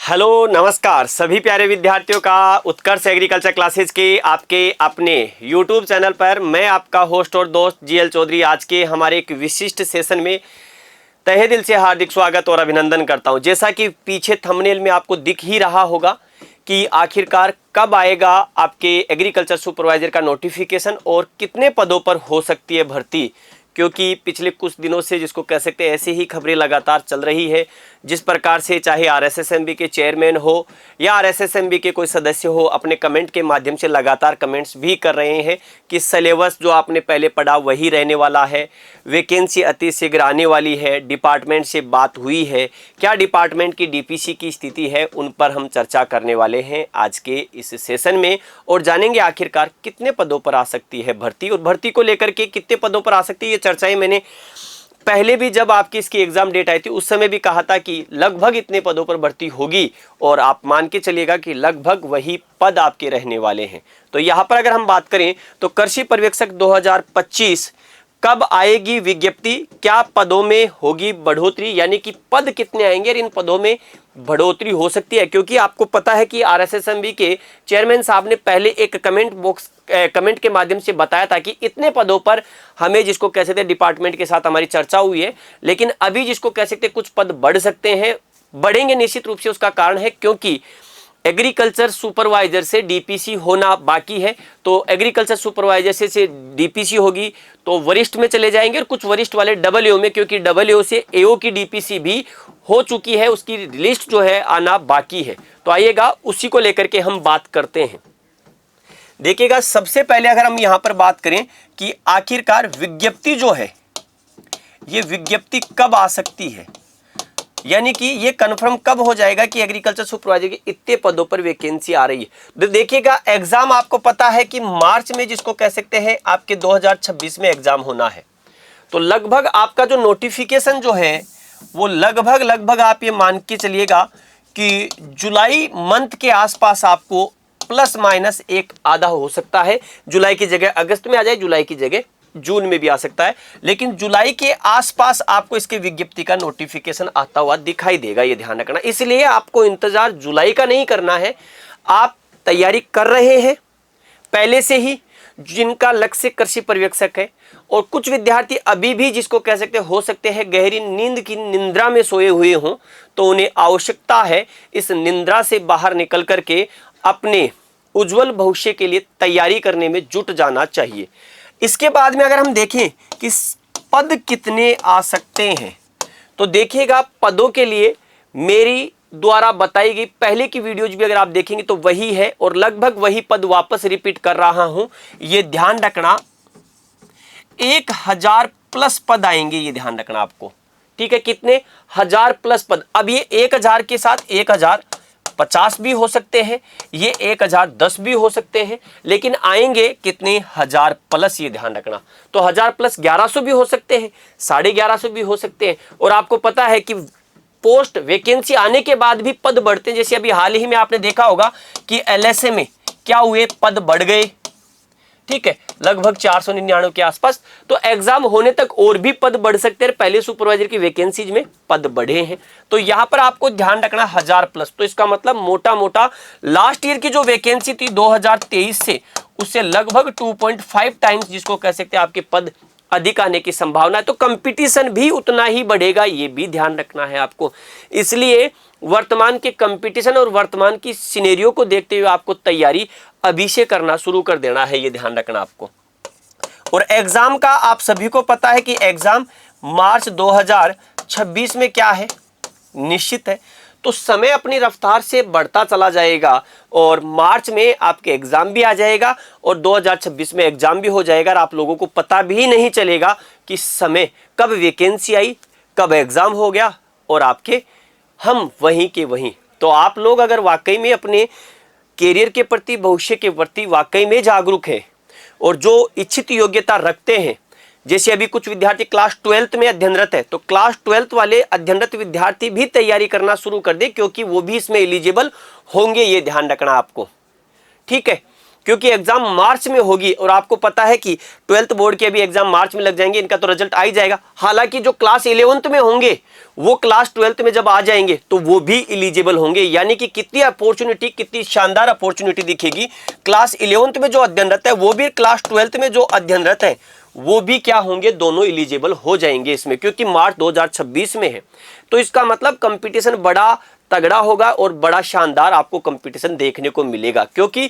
Hello नमस्कार सभी प्यारे विद्यार्थियों का उत्कर्ष एग्रीकल्चर क्लासेज के आपके अपने यूट्यूब चैनल पर मैं आपका होस्ट और दोस्त जीएल चौधरी आज के हमारे एक विशिष्ट सेशन में तहे दिल से हार्दिक स्वागत और अभिनंदन करता हूं। जैसा कि पीछे थंबनेल में आपको दिख ही रहा होगा कि आखिरकार कब आएगा आपके एग्रीकल्चर सुपरवाइजर का नोटिफिकेशन और कितने पदों पर हो सकती है भर्ती, क्योंकि पिछले कुछ दिनों से जिसको कह सकते हैं ऐसे ही खबरें लगातार चल रही है। जिस प्रकार से चाहे आरएसएसएमबी के चेयरमैन हो या आरएसएसएमबी के कोई सदस्य हो, अपने कमेंट के माध्यम से लगातार कमेंट्स भी कर रहे हैं कि सिलेबस जो आपने पहले पढ़ा वही रहने वाला है, वैकेंसी अति शीघ्र आने वाली है, डिपार्टमेंट से बात हुई है, क्या डिपार्टमेंट की डीपीसी की स्थिति है, उन पर हम चर्चा करने वाले हैं आज के इस सेशन में और जानेंगे आखिरकार कितने पदों पर आ सकती है भर्ती और भर्ती को लेकर के कितने पदों पर आ सकती है। ये चर्चाएं मैंने पहले भी जब आपकी इसकी एग्जाम डेट आई थी उस समय भी कहा था कि लगभग इतने पदों पर भर्ती होगी और आप मान के चलिएगा कि लगभग वही पद आपके रहने वाले हैं। तो यहाँ पर अगर हम बात करें तो कृषि पर्यवेक्षक 2025 कब आएगी विज्ञप्ति, क्या पदों में होगी बढ़ोतरी, यानी कि पद कितने आएंगे और इन पदों में बढ़ोतरी हो सकती है। क्योंकि आपको पता है कि आरएसएसएमबी के चेयरमैन साहब ने पहले एक कमेंट के माध्यम से बताया था कि इतने पदों पर हमें, जिसको कह सकते हैं डिपार्टमेंट के साथ हमारी चर्चा हुई है, लेकिन अभी जिसको कह सकते हैं कुछ पद बढ़ सकते हैं, बढ़ेंगे निश्चित रूप से। उसका कारण है क्योंकि एग्रीकल्चर सुपरवाइजर से डीपीसी होना बाकी है। तो एग्रीकल्चर सुपरवाइजर से डीपीसी होगी तो वरिष्ठ में चले जाएंगे और कुछ वरिष्ठ वाले डबल एओ में, क्योंकि डबल एओ से एओ की डीपीसी भी हो चुकी है, उसकी लिस्ट जो है आना बाकी है। तो आइएगा उसी को लेकर के हम बात करते हैं। देखिएगा, सबसे पहले अगर हम यहां पर बात करें कि आखिरकार विज्ञप्ति जो है ये विज्ञप्ति कब आ सकती है, यानी कि ये कंफर्म कब हो जाएगा कि एग्रीकल्चर सुपरवाइजर के इतने पदों पर वैकेंसी आ रही है। देखिएगा, एग्जाम आपको पता है कि मार्च में जिसको कह सकते हैं आपके 2026 में एग्जाम होना है। तो लगभग आपका जो नोटिफिकेशन जो है वो लगभग आप ये मान के चलिएगा कि जुलाई मंथ के आसपास आपको प्लस माइनस एक आधा हो सकता है। जुलाई की जगह अगस्त में आ जाए, जुलाई की जगह जून में भी आ सकता है, लेकिन जुलाई के आसपास आपको इसकी विज्ञप्ति का नोटिफिकेशन आता हुआ दिखाई देगा, ये ध्यान रखना। इसलिए आपको इंतजार जुलाई का नहीं करना है, आप तैयारी कर रहे हैं पहले से ही, जिनका लक्ष्य कृषि पर्यवेक्षक है। और कुछ विद्यार्थी अभी भी जिसको कह सकते हो सकते हैं गहरी नींद की निंद्रा में सोए हुए हों, तो उन्हें आवश्यकता है इस निंद्रा से बाहर निकल करके अपने उज्जवल भविष्य के लिए तैयारी करने में जुट जाना चाहिए। इसके बाद में अगर हम देखें कि पद कितने आ सकते हैं, तो देखिएगा पदों के लिए मेरी द्वारा बताई गई पहले की वीडियोज भी अगर आप देखेंगे तो वही है और लगभग वही पद वापस रिपीट कर रहा हूं, ये ध्यान रखना। 1000 प्लस पद आएंगे, ये ध्यान रखना आपको, ठीक है। कितने 1000 प्लस पद। अब ये 1000 के साथ 1050 भी हो सकते हैं, ये 1010 भी हो सकते हैं, लेकिन आएंगे कितने 1000 प्लस, ये ध्यान रखना। तो 1000 प्लस 1100 भी हो सकते हैं, 1150 भी हो सकते हैं। और आपको पता है कि पोस्ट वैकेंसी आने के बाद भी पद बढ़ते हैं। जैसे अभी हाल ही में आपने देखा होगा कि एलएसए में क्या हुए, पद बढ़ गए, ठीक है, लगभग 499 के आसपास। तो एग्जाम होने तक और भी पद बढ़ सकते हैं, पहले सुपरवाइजर की वैकेंसीज में पद बढ़े हैं। तो यहां पर आपको ध्यान रखना 1000 प्लस। तो इसका मतलब मोटा मोटा लास्ट ईयर की जो वैकेंसी थी 2023 से, उससे लगभग 2.5 टाइम्स जिसको कह सकते हैं आपके पद अधिक आने की संभावना है। तो कंपटीशन भी उतना ही बढ़ेगा, ये भी ध्यान रखना है आपको। इसलिए वर्तमान के कंपटीशन और वर्तमान की सिनेरियो को देखते हुए आपको तैयारी अभी से करना शुरू कर देना है, ये ध्यान रखना आपको। और एग्जाम का आप सभी को पता है कि एग्जाम मार्च 2026 में क्या है, निश्चित है। तो समय अपनी रफ्तार से बढ़ता चला जाएगा और मार्च में आपके एग्जाम भी आ जाएगा और 2026 में एग्जाम भी हो जाएगा और आप लोगों को पता भी नहीं चलेगा कि समय कब वैकेंसी आई, कब एग्जाम हो गया और आपके हम वहीं के वहीं। तो आप लोग अगर वाकई में अपने कैरियर के प्रति, भविष्य के प्रति वाकई में जागरूक हैं और जो इच्छित योग्यता रखते हैं, जैसे अभी कुछ विद्यार्थी क्लास 12th में अध्ययनरत है, तो क्लास 12th वाले अध्ययनरत विद्यार्थी भी तैयारी करना शुरू कर दे, क्योंकि वो भी इसमें एलिजिबल होंगे, ये ध्यान रखना आपको, ठीक है। क्योंकि एग्जाम मार्च में होगी और आपको पता है कि 12th बोर्ड के भी एग्जाम मार्च में लग जाएंगे, इनका तो रिजल्ट आ ही जाएगा। हालांकि जो क्लास 11th में होंगे वो क्लास 12th में जब आ जाएंगे तो वो भी एलिजिबल होंगे। यानी कि कितनी अपॉर्चुनिटी, कितनी शानदार अपॉर्चुनिटी दिखेगी। क्लास 11th में जो अध्ययनरत है वो भी क्लास 12th में जो अध्ययनरत है वो भी क्या होंगे, दोनों एलिजिबल हो जाएंगे इसमें, क्योंकि मार्च 2026 में है। तो इसका मतलब कंपटीशन बड़ा तगड़ा होगा और बड़ा शानदार आपको कंपटीशन देखने को मिलेगा, क्योंकि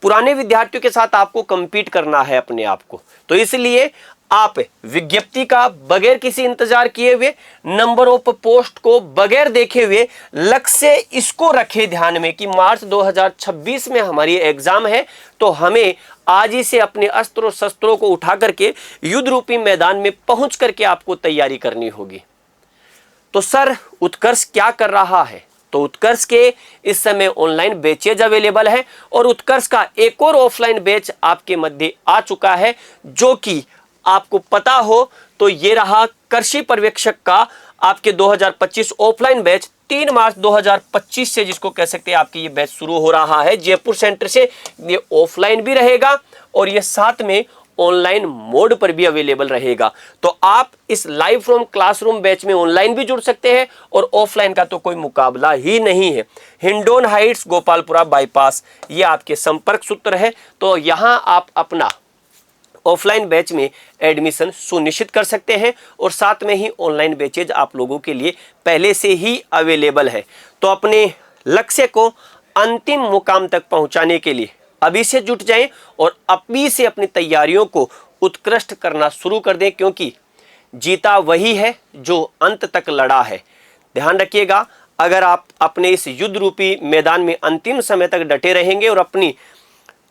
पुराने विद्यार्थियों के साथ आपको कंपीट करना है अपने आप को। तो इसलिए आप विज्ञप्ति का बगैर किसी इंतजार किए हुए, नंबर ऑफ पोस्ट को बगैर देखे हुए, लक्ष्य इसको रखे ध्यान में कि मार्च 2026 में हमारी एग्जाम है, तो हमें आज ही से अपने अस्त्रों शस्त्रों को उठा करके युद्ध रूपी मैदान में पहुंच करके आपको तैयारी करनी होगी। तो सर उत्कर्ष क्या कर रहा है? तो उत्कर्ष के इस समय ऑनलाइन बैचेज अवेलेबल है और उत्कर्ष का एक और ऑफलाइन बैच आपके मध्य आ चुका है, जो कि आपको पता हो तो ये रहा कृषि पर्यवेक्षक का आपके 2025 ऑफलाइन बैच 3 मार्च 2025 से, जिसको कह सकते हैं आपकी ये बैच शुरू हो रहा है जयपुर सेंटर से। ये ऑफलाइन भी रहेगा और ये साथ में ऑनलाइन मोड पर भी अवेलेबल रहेगा। तो आप इस लाइव फ्रॉम क्लासरूम बैच में ऑनलाइन भी जुड़ सकते हैं और ऑफलाइन का तो कोई मुकाबला ही नहीं है। हिंडोन हाइट्स, गोपालपुरा बाईपास, ये आपके संपर्क सूत्र है। तो यहां आप अपना ऑफलाइन बैच में एडमिशन सुनिश्चित कर सकते हैं और साथ में ही ऑनलाइन बैचेज आप लोगों के लिए पहले से ही अवेलेबल है। तो अपने लक्ष्य को अंतिम मुकाम तक पहुंचाने के लिए अभी से जुट जाएं और अभी से अपनी तैयारियों को उत्कृष्ट करना शुरू कर दें, क्योंकि जीता वही है जो अंत तक लड़ा है। ध्यान रखिएगा, अगर आप अपने इस युद्ध रूपी मैदान में अंतिम समय तक डटे रहेंगे और अपनी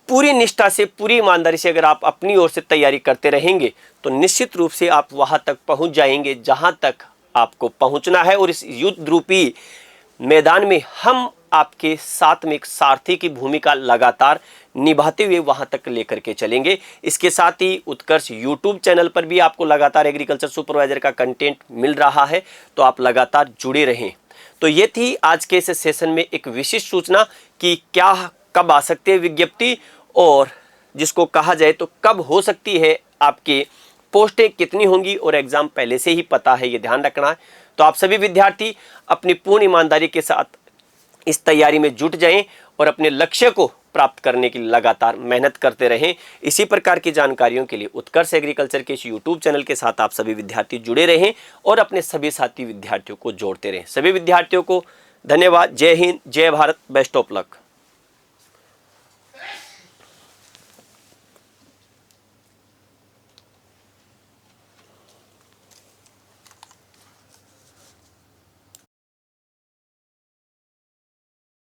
पूरी निष्ठा से, पूरी ईमानदारी से अगर आप अपनी ओर से तैयारी करते रहेंगे तो निश्चित रूप से आप वहां तक पहुंच जाएंगे जहां तक आपको पहुंचना है। और इस युद्ध रूपी मैदान में हम आपके साथ में एक सारथी की भूमिका लगातार निभाते हुए वहां तक लेकर के चलेंगे। इसके साथ ही उत्कर्ष यूट्यूब चैनल पर भी आपको लगातार एग्रीकल्चर सुपरवाइजर का कंटेंट मिल रहा है, तो आप लगातार जुड़े रहें। तो ये थी आज के इस सेशन में एक विशिष्ट सूचना कि क्या कब आ सकती है विज्ञप्ति, और जिसको कहा जाए तो कब हो सकती है, आपके पोस्टें कितनी होंगी और एग्जाम पहले से ही पता है, ये ध्यान रखना है। तो आप सभी विद्यार्थी अपनी पूर्ण ईमानदारी के साथ इस तैयारी में जुट जाएं और अपने लक्ष्य को प्राप्त करने के लिए लगातार मेहनत करते रहें। इसी प्रकार की जानकारियों के लिए उत्कर्ष एग्रीकल्चर के इस यूट्यूब चैनल के साथ आप सभी विद्यार्थी जुड़े रहें और अपने सभी साथी विद्यार्थियों को जोड़ते रहें। सभी विद्यार्थियों को धन्यवाद। जय हिंद, जय भारत, बेस्ट ऑफ लक।